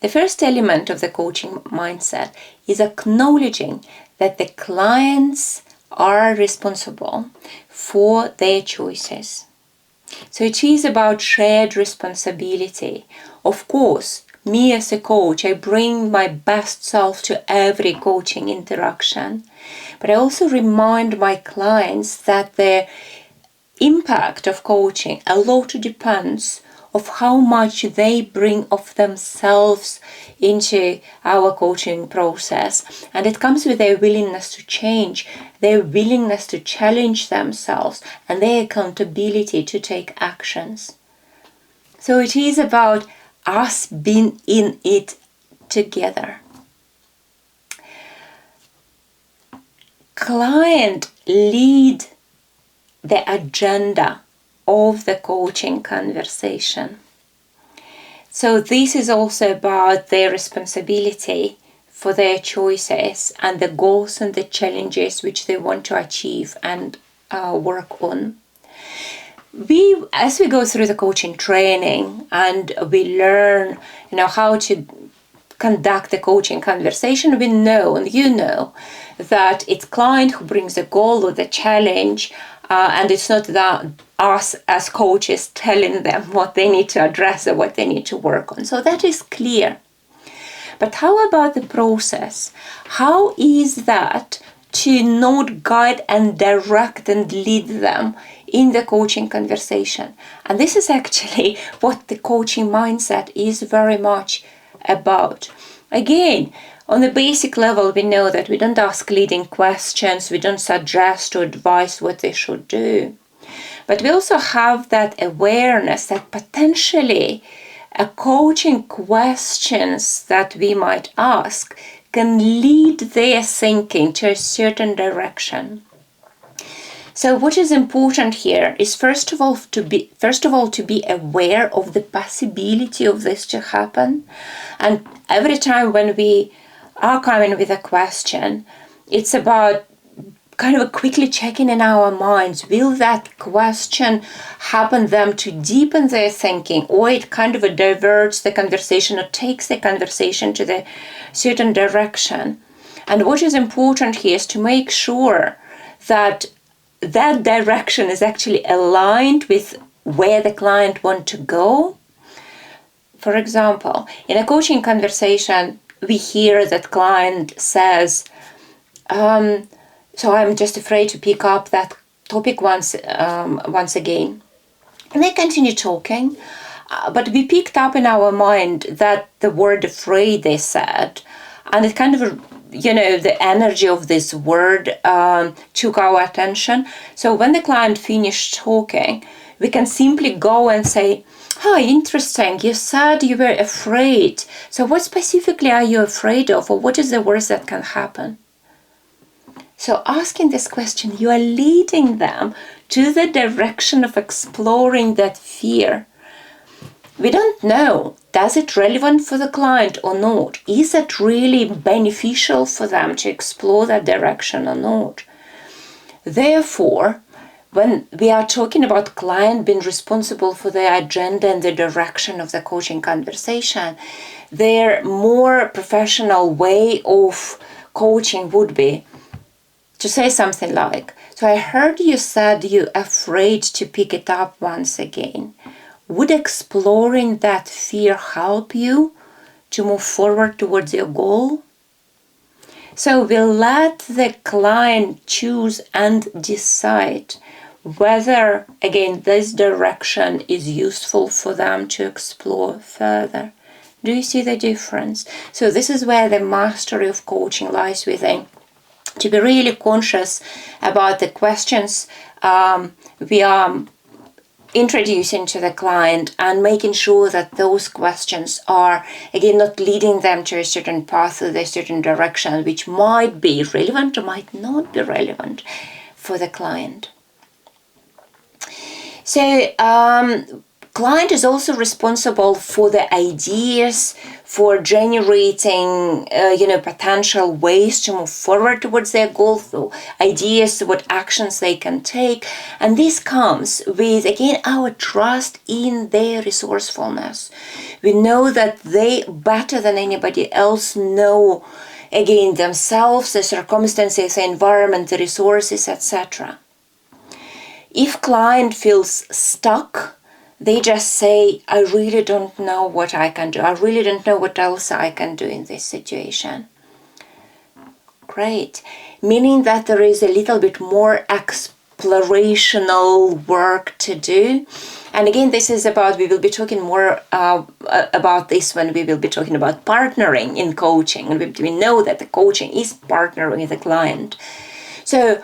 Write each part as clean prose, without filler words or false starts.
The first element of the coaching mindset is acknowledging that the clients are responsible for their choices. So it is about shared responsibility. Of course, me as a coach, I bring my best self to every coaching interaction, but I also remind my clients that the impact of coaching a lot depends of how much they bring of themselves into our coaching process. And it comes with their willingness to change, their willingness to challenge themselves, and their accountability to take actions. So it is about us being in it together. Client lead the agenda of the coaching conversation. So this is also about their responsibility for their choices and the goals and the challenges which they want to achieve and work on. As we go through the coaching training and we learn, how to conduct the coaching conversation, we know, and you know, that it's client who brings the goal or the challenge, and it's not that us as coaches telling them what they need to address or what they need to work on. So that is clear. But how about the process? How is that to not guide and direct and lead them in the coaching conversation? And this is actually what the coaching mindset is very much about. Again, on the basic level, we know that we don't ask leading questions, we don't suggest or advise what they should do. But we also have that awareness that potentially a coaching questions that we might ask can lead their thinking to a certain direction. So what is important here is first of all to be aware of the possibility of this to happen. And every time when we are coming with a question, it's about kind of quickly checking in our minds, will that question happen them to deepen their thinking, or it kind of diverts the conversation or takes the conversation to the certain direction. And what is important here is to make sure that that direction is actually aligned with where the client wants to go. For example, in a coaching conversation, we hear that client says, so I'm just afraid to pick up that topic once again. And they continue talking, but we picked up in our mind that the word afraid they said, and it kind of, the energy of this word took our attention. So when the client finished talking, we can simply go and say, "Hi, interesting, you said you were afraid. So what specifically are you afraid of, or what is the worst that can happen?" So asking this question, you are leading them to the direction of exploring that fear. We don't know, does it relevant for the client or not? Is it really beneficial for them to explore that direction or not? Therefore, when we are talking about client being responsible for the agenda and the direction of the coaching conversation, their more professional way of coaching would be to say something like, "So I heard you said you're afraid to pick it up once again. Would exploring that fear help you to move forward towards your goal?" So we'll let the client choose and decide whether, again, this direction is useful for them to explore further. Do you see the difference? So this is where the mastery of coaching lies within. To be really conscious about the questions we are introducing to the client, and making sure that those questions are, again, not leading them to a certain path or a certain direction, which might be relevant or might not be relevant for the client. So Client is also responsible for the ideas, for generating, potential ways to move forward towards their goal, so ideas, what actions they can take. And this comes with, again, our trust in their resourcefulness. We know that they, better than anybody else, know, again, themselves, the circumstances, the environment, the resources, etc. If client feels stuck, they just say, I really don't know what I can do. I really don't know what else I can do in this situation. Great. Meaning that there is a little bit more explorational work to do. And again, this is about, we will be talking more about this when we will be talking about partnering in coaching. And we know that the coaching is partnering with the client. So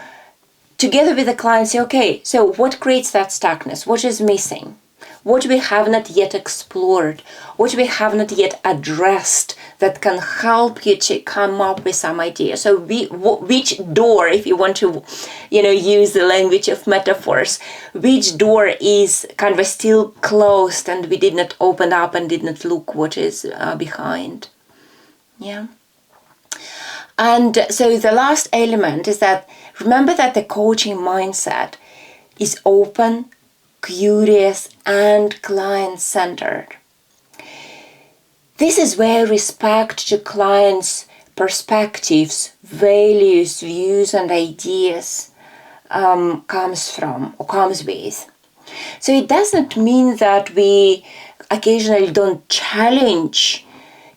together with the client, say, okay, so what creates that stuckness? What is missing? What we have not yet explored, what we have not yet addressed that can help you to come up with some ideas. So which door, if you want to, use the language of metaphors, which door is kind of still closed and we did not open up and did not look what is behind. Yeah. And so the last element is that, remember that the coaching mindset is open, curious, and client-centered. This is where respect to clients' perspectives, values, views, and ideas comes from or comes with. So it doesn't mean that we occasionally don't challenge,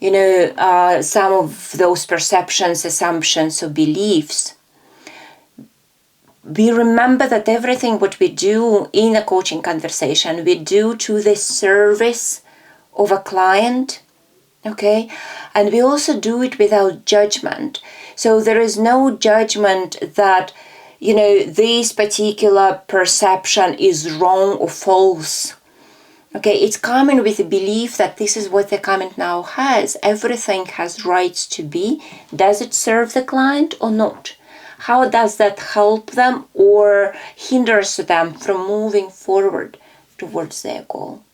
some of those perceptions, assumptions, or beliefs. We remember that everything what we do in a coaching conversation, we do to the service of a client, okay? And we also do it without judgment. So there is no judgment that, this particular perception is wrong or false. Okay, it's coming with the belief that this is what the client now has. Everything has rights to be. Does it serve the client or not? How does that help them or hinders them from moving forward towards their goal?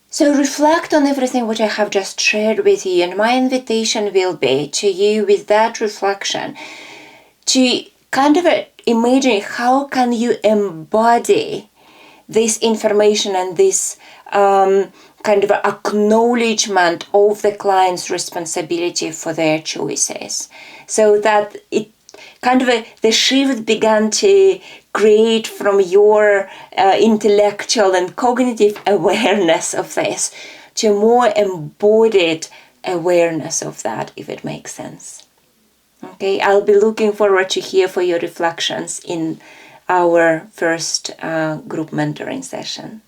So reflect on everything which I have just shared with you, and my invitation will be to you with that reflection to kind of imagine how can you embody this information and this kind of acknowledgement of the client's responsibility for their choices, so that it kind of the shift began to create from your intellectual and cognitive awareness of this to more embodied awareness of that, if it makes sense. Okay, I'll be looking forward to hear for your reflections in our first group mentoring session.